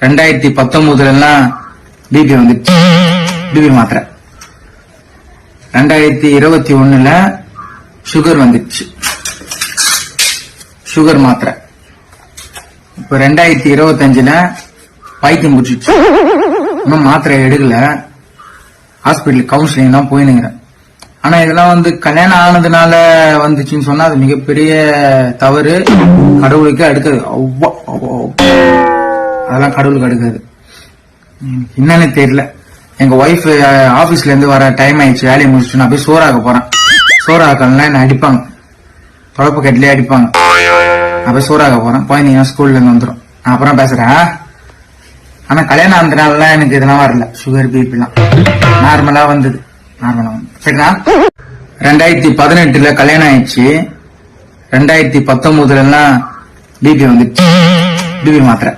2019 BP வந்துச்சு, BP மாத்திரை. 2021 sugar வந்துச்சு, சுகர் மாத்திரை. இப்ப 2025 பைத்தியம் முடிச்சிச்சு. இன்னும் மாத்திரை எடுக்கல, ஹாஸ்பிட்டல் கவுன்சிலிங் தான் போயினுங்கிறேன். ஆனா இதெல்லாம் கல்யாணம் ஆனதுனால வந்துச்சுன்னு சொன்னா அது மிகப்பெரிய தவறு, கடவுளுக்கு அடுக்காது. அதெல்லாம் கடவுளுக்கு அடுக்காது. என்னன்னு தெரியல. எங்க ஒய்ஃப் ஆபீஸ்ல இருந்து வர டைம் ஆயிடுச்சு, வேலையை முடிச்சுட்டு நான் போய் சோறாக்க போறேன். சோறாக்கலாம் என்ன அடிப்பாங்க, தொடப்பு கட்டிலே அடிப்பாங்க. நான் போய் சோறாக்க போறேன். குழந்தைங்க ஸ்கூல்ல இருந்து வந்துடும். நான் அப்புறம் பேசுறேன். ஆனா கல்யாணம் ஆனதுனால எனக்கு இதெல்லாம் வரல, சுகர் பிபி எல்லாம் நார்மலா வந்தது. சரிண்ணா. 2018 கல்யாணம் ஆயிடுச்சு. 2019 பிபி வந்துச்சு, பிபி மாத்திரை.